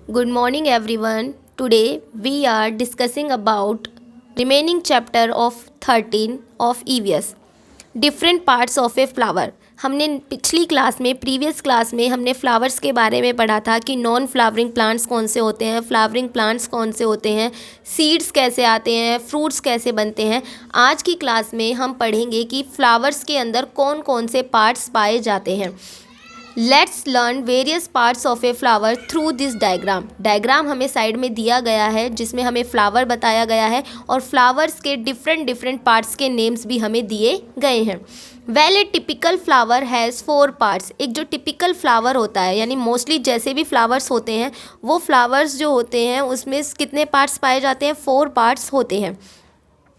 Good morning everyone. Today we are discussing about remaining chapter of 13 of EVS. Different parts of a flower. हमने पिछली class में previous class में हमने flowers के बारे में पढ़ा था कि नॉन फ्लावरिंग प्लांट्स कौन से होते हैं, फ्लावरिंग प्लांट्स कौन से होते हैं, सीड्स कैसे आते हैं, फ्रूट्स कैसे बनते हैं। आज की क्लास में हम पढ़ेंगे कि फ्लावर्स के अंदर कौन कौन से पार्ट्स पाए जाते हैं। Let's learn various parts of a flower through this diagram हमें साइड में दिया गया है जिसमें हमें फ्लावर बताया गया है और फ्लावर्स के डिफरेंट पार्ट्स के नेम्स भी हमें दिए गए हैं। Well A typical flower has 4 parts. एक जो टिपिकल फ्लावर होता है यानी मोस्टली जैसे भी फ्लावर्स होते हैं वो फ्लावर्स जो होते हैं उसमें कितने पार्ट्स पाए जाते हैं, 4 पार्ट्स होते हैं।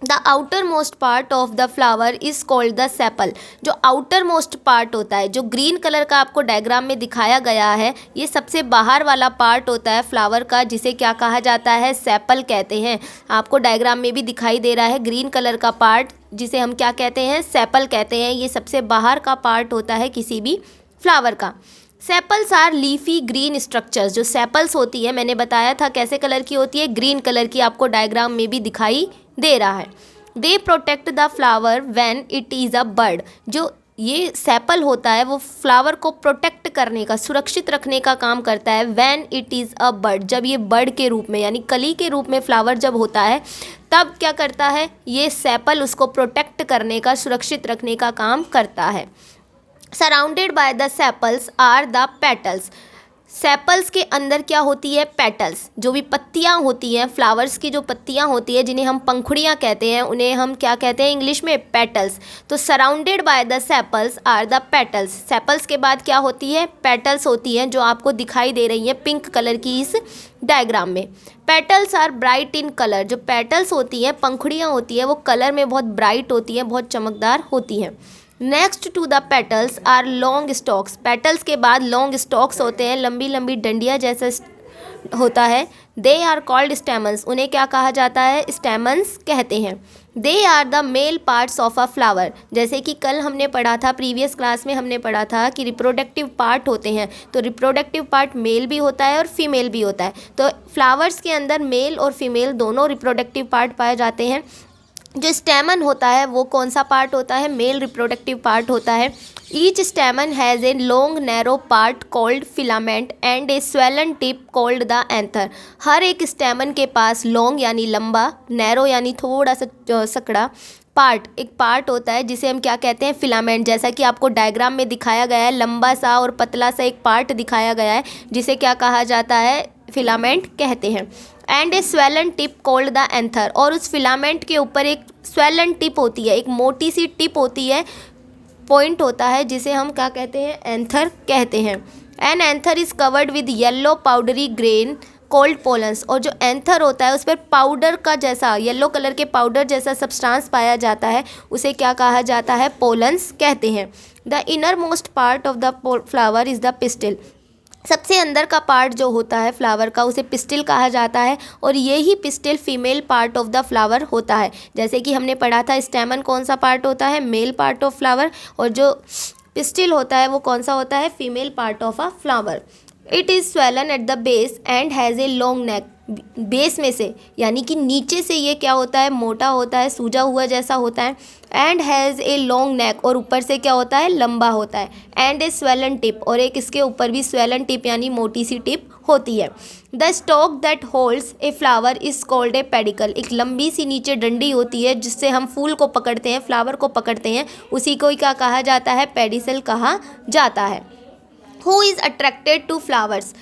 The outer most part of the flower is called the sepal. जो आउटर मोस्ट पार्ट होता है, जो ग्रीन कलर का आपको डायग्राम में दिखाया गया है, ये सबसे बाहर वाला पार्ट होता है फ्लावर का, जिसे क्या कहा जाता है, सेपल कहते हैं। आपको डायग्राम में भी दिखाई दे रहा है ग्रीन कलर का पार्ट जिसे हम क्या कहते हैं, सेपल कहते हैं। ये सबसे बाहर का पार्ट होता है किसी भी फ्लावर का। Sepals are leafy green structures. जो सेपल्स होती है मैंने बताया था कैसे कलर की होती है, ग्रीन कलर की, आपको डायग्राम में भी दिखाई दे रहा है। They protect the flower when it is a bird. जो ये सेपल होता है वो फ्लावर को प्रोटेक्ट करने का, सुरक्षित रखने का काम करता है। When it is a bird, जब ये बर्ड के रूप में यानी कली के रूप में फ्लावर जब होता है तब क्या करता है, ये सेपल उसको प्रोटेक्ट करने का, सुरक्षित रखने का काम करता है। Surrounded by the sepals are the petals. Sepals के अंदर क्या होती है, पेटल्स। जो भी पत्तियां होती हैं फ्लावर्स की, जो पत्तियां होती है जिन्हें हम पंखुड़ियां कहते हैं, उन्हें हम क्या कहते हैं इंग्लिश में, पेटल्स। तो surrounded by the sepals are the petals. Sepals के बाद क्या होती है, पेटल्स होती हैं, जो आपको दिखाई दे रही हैं पिंक कलर की इस डायग्राम में। Petals are bright in colour. जो पेटल्स होती हैं, पंखुड़ियाँ होती हैं, वो कलर में बहुत ब्राइट होती हैं, बहुत चमकदार होती हैं। Next to the petals are long stalks. Petals के बाद लॉन्ग स्टॉक्स होते हैं, लंबी लंबी डंडियाँ जैसा होता है। They are called stamens. उन्हें क्या कहा जाता है, स्टेमन्स कहते हैं। They are the male parts of a flower. जैसे कि कल हमने पढ़ा था, प्रीवियस क्लास में हमने पढ़ा था कि रिप्रोडक्टिव पार्ट होते हैं, तो रिप्रोडक्टिव पार्ट मेल भी होता है और फीमेल भी होता है। तो फ्लावर्स के अंदर मेल और फीमेल दोनों रिप्रोडक्टिव पार्ट पाए जाते हैं। जो स्टेमन होता है वो कौन सा पार्ट होता है, मेल रिप्रोडक्टिव पार्ट होता है। Each stamen has a long narrow part called filament and a swollen tip called the anther. हर एक स्टेमन के पास लॉन्ग यानी लंबा, नैरो यानी थोड़ा सा सकड़ा पार्ट, एक पार्ट होता है जिसे हम क्या कहते हैं, फिलामेंट। जैसा कि आपको डायग्राम में दिखाया गया है, लंबा सा और पतला सा एक पार्ट दिखाया गया है जिसे क्या कहा जाता है, फिलामेंट कहते हैं। And a swollen tip called the anther. और उस फिलामेंट के ऊपर एक स्वेलन टिप होती है, एक मोटी सी टिप होती है, पॉइंट होता है, जिसे हम क्या कहते हैं, एंथर कहते हैं। An anther is covered with yellow powdery grain cold pollens. और जो एंथर होता है उस पर पाउडर का जैसा, येलो कलर के पाउडर जैसा सब्सटेंस पाया जाता है, उसे क्या कहा जाता है, पोलन्स कहते हैं। The inner most part of the flower is the pistil. सबसे अंदर का पार्ट जो होता है फ्लावर का उसे पिस्टिल कहा जाता है और यही pistil female part of the flower होता है। जैसे कि हमने पढ़ा था स्टेमन कौन सा पार्ट होता है, मेल पार्ट ऑफ फ्लावर, और जो पिस्टिल होता है वो कौन सा होता है, female part of a flower. It is swollen at the base and has a long neck. Base में से यानी कि नीचे से ये क्या होता है, मोटा होता है, सूजा हुआ जैसा होता है। And has a long neck, और ऊपर से क्या होता है, लंबा होता है। एंड ए स्वेलन टिप, और एक इसके ऊपर भी स्वेलन टिप यानी मोटी सी टिप होती है। The stock that holds a flower is called a pedicle. एक लंबी सी नीचे डंडी होती है जिससे हम फूल को पकड़ते हैं, फ्लावर को पकड़ते हैं, उसी को ही क्या कहा जाता है, पेडिसल कहा जाता है। Who is attracted to flowers.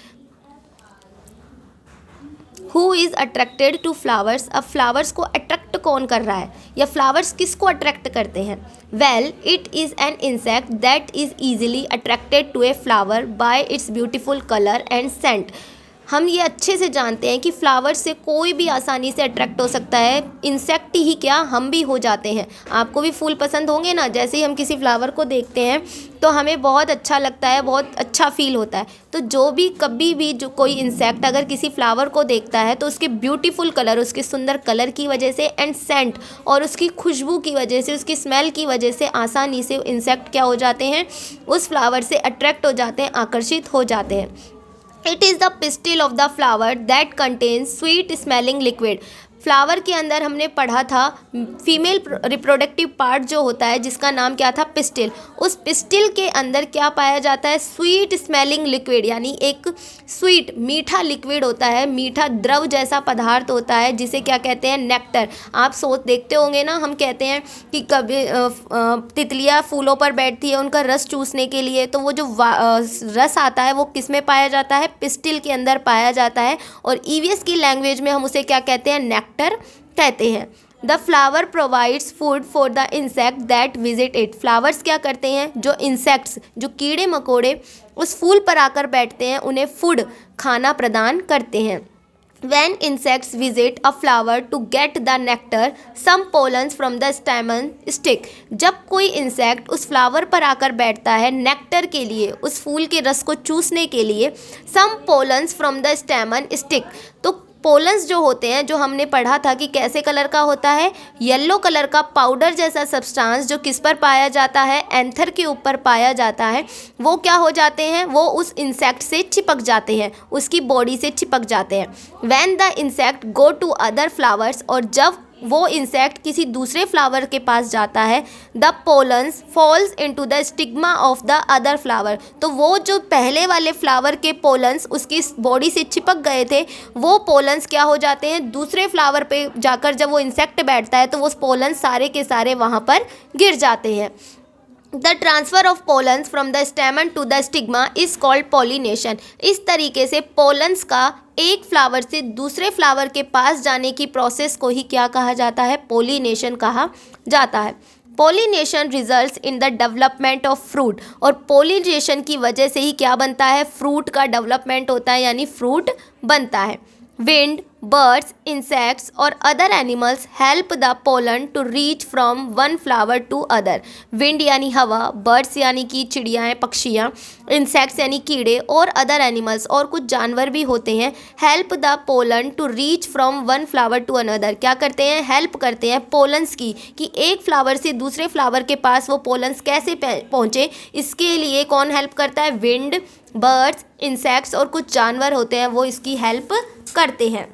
Who is attracted to flowers. अब फ्लावर्स को अट्रैक्ट कौन कर रहा है, या फ्लावर्स किसको अट्रैक्ट करते हैं। Well it is an insect that is easily attracted to a flower by its beautiful colour and scent. हम ये अच्छे से जानते हैं कि फ्लावर से कोई भी आसानी से अट्रैक्ट हो सकता है, इंसेक्ट ही क्या, हम भी हो जाते हैं। आपको भी फूल पसंद होंगे ना, जैसे ही हम किसी फ्लावर को देखते हैं तो हमें बहुत अच्छा लगता है, बहुत अच्छा फील होता है। तो जो भी कभी भी जो कोई इंसेक्ट अगर किसी फ्लावर को देखता है तो उसके ब्यूटीफुल कलर, उसके सुंदर कलर की वजह से एंड सेंट, और उसकी खुशबू की वजह से, उसकी स्मेल की वजह से आसानी से इंसेक्ट क्या हो जाते हैं, उस फ्लावर से अट्रैक्ट हो जाते हैं, आकर्षित हो जाते हैं। It is the pistil of the flower that contains sweet smelling liquid. Flower के अंदर हमने पढ़ा था फीमेल रिप्रोडक्टिव पार्ट जो होता है जिसका नाम क्या था, पिस्टिल। उस पिस्टिल के अंदर क्या पाया जाता है, स्वीट स्मेलिंग लिक्विड, यानी एक स्वीट मीठा लिक्विड होता है, मीठा द्रव जैसा पदार्थ होता है जिसे क्या कहते हैं, नेक्टर। आप सोच देखते होंगे ना, हम कहते हैं कि कभी तितलियाँ फूलों पर बैठती है उनका रस चूसने के लिए, तो वो जो रस आता है वो किस में पाया जाता है, पिस्टिल के अंदर पाया जाता है। और ईवीएस की लैंग्वेज में हम उसे क्या कहते हैं, नेक्टर कहते हैं। The flower provides food for the insect that visit it. Flowers क्या करते हैं, जो इंसेक्ट्स, जो कीड़े मकोड़े उस फूल पर आकर बैठते हैं, उन्हें फूड, खाना प्रदान करते हैं। When insects visit a flower to get the nectar, some pollens from the stamen stick. जब कोई इंसेक्ट उस फ्लावर पर आकर बैठता है नेक्टर के लिए, उस फूल के रस को चूसने के लिए, some pollens from the stamen stick, तो पोलन्स जो होते हैं, जो हमने पढ़ा था कि कैसे कलर का होता है, येलो कलर का पाउडर जैसा सब्सटेंस जो किस पर पाया जाता है, एंथर के ऊपर पाया जाता है, वो क्या हो जाते हैं, वो उस इंसेक्ट से चिपक जाते हैं, उसकी बॉडी से चिपक जाते हैं। When the insect go to other flowers, और जब वो इंसेक्ट किसी दूसरे फ्लावर के पास जाता है, the pollens falls into the stigma of the other flower, तो वो जो पहले वाले फ्लावर के पोलन्स उसकी बॉडी से चिपक गए थे, वो पोलन्स क्या हो जाते हैं, दूसरे फ्लावर पे जाकर जब वो इंसेक्ट बैठता है तो वो पोलन्स सारे के सारे वहाँ पर गिर जाते हैं। The transfer of pollens from the stamen to the stigma is called pollination. इस तरीके से पोलन्स का एक फ्लावर से दूसरे फ्लावर के पास जाने की प्रोसेस को ही क्या कहा जाता है, पॉलिनेशन कहा जाता है। Pollination results in the development of fruit, और पॉलिनेशन की वजह से ही क्या बनता है, फ्रूट का डेवलपमेंट होता है, यानी फ्रूट बनता है। Wind, birds, insects or other animals help the pollen to reach from one flower to other. Wind यानी हवा, बर्ड्स यानी कि चिड़ियाँ, पक्षियाँ, इंसेक्ट्स यानी कीड़े, और अदर एनिमल्स और कुछ जानवर भी होते हैं, help the pollen to reach from one flower to another. क्या करते हैं, हेल्प करते हैं पोलन्स की, कि एक फ्लावर से दूसरे फ्लावर के पास वो पोलन्स कैसे पहुँचे, इसके लिए कौन हेल्प करता है, विंड, बर्ड्स, इंसेक्ट्स और कुछ जानवर होते हैं, वो इसकी हेल्प करते हैं।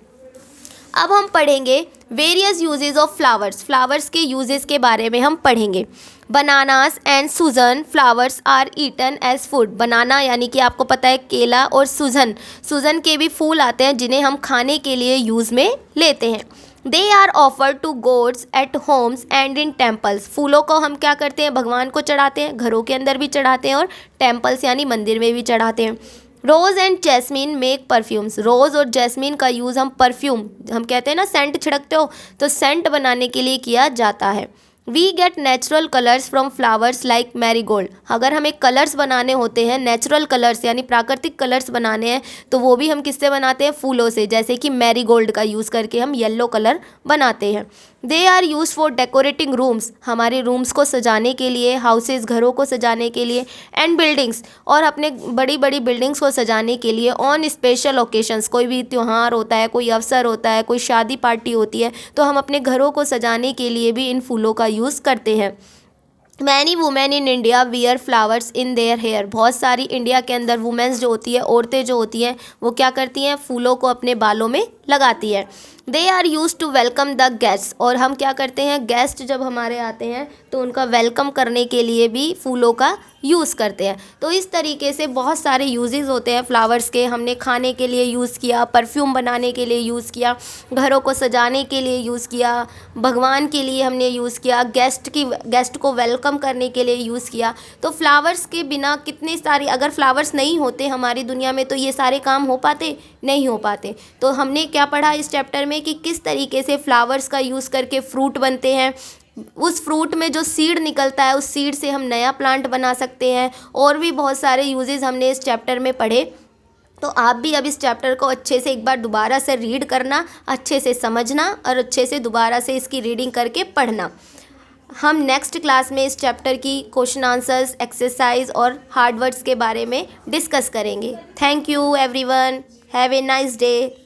अब हम पढ़ेंगे various uses of flowers. Flowers के यूजेस के बारे में हम पढ़ेंगे। Bananas and sahjan flowers are eaten as food. Banana यानी कि आपको पता है केला, और सुजन के भी फूल आते हैं जिन्हें हम खाने के लिए यूज़ में लेते हैं। They are offer to gods at homes and in temples. फूलों को हम क्या करते हैं, भगवान को चढ़ाते हैं, घरों के अंदर भी चढ़ाते हैं और टेम्पल्स यानी मंदिर में भी चढ़ाते हैं। रोज़ एंड जैस्मीन मेक परफ्यूम्स। रोज़ और जैस्मीन का यूज़ हम परफ्यूम, हम कहते हैं ना सेंट छिड़कते हो, तो सेंट बनाने के लिए किया जाता है। We get natural colours from flowers like marigold. अगर हमें कलर्स बनाने होते हैं, नेचुरल कलर्स यानी प्राकृतिक कलर्स बनाने हैं, तो वो भी हम किससे बनाते हैं, फूलों से, जैसे कि मैरीगोल्ड का यूज़ करके हम येलो कलर बनाते हैं। They are use for decorating rooms. हमारे रूम्स को सजाने के लिए, हाउसेज घरों को सजाने के लिए, एंड बिल्डिंग्स, और अपने बड़ी बड़ी बिल्डिंग्स को सजाने के लिए। ऑन स्पेशल ओकेशंस, कोई भी त्यौहार होता है, कोई अवसर होता है, कोई शादी पार्टी होती है, तो हम अपने घरों को सजाने के लिए भी इन फूलों का यूज़ करते हैं। Many women in India wear flowers in their hair. बहुत सारी इंडिया के अंदर वुमेन्स जो होती है, औरतें जो होती हैं, वो क्या करती हैं, फूलों को अपने बालों में लगाती है। They are use to welcome the guest. और हम क्या करते हैं, गेस्ट जब हमारे आते हैं तो उनका वेलकम करने के लिए भी फूलों का यूज़ करते हैं। तो इस तरीके से बहुत सारे यूजेस होते हैं फ्लावर्स के। हमने खाने के लिए यूज़ किया, परफ्यूम बनाने के लिए यूज़ किया, घरों को सजाने के लिए यूज़ किया, भगवान के लिए हमने यूज़ किया, गेस्ट को वेलकम करने के लिए यूज़ किया। तो फ्लावर्स के बिना कितने सारे, अगर फ्लावर्स नहीं होते हमारी दुनिया में तो ये सारे काम हो पाते, नहीं हो पाते। तो हमने क्या पढ़ा इस चैप्टर में कि किस तरीके से फ्लावर्स का यूज़ करके फ्रूट बनते हैं, उस फ्रूट में जो सीड निकलता है उस सीड से हम नया प्लांट बना सकते हैं, और भी बहुत सारे यूजेस हमने इस चैप्टर में पढ़े। तो आप भी अब इस चैप्टर को अच्छे से एक बार दोबारा से रीड करना, अच्छे से समझना और अच्छे से दोबारा से इसकी रीडिंग करके पढ़ना। हम नेक्स्ट क्लास में इस चैप्टर की क्वेश्चन आंसर्स, एक्सरसाइज और हार्ड वर्ड्स के बारे में डिस्कस करेंगे। Thank you everyone, have a nice day.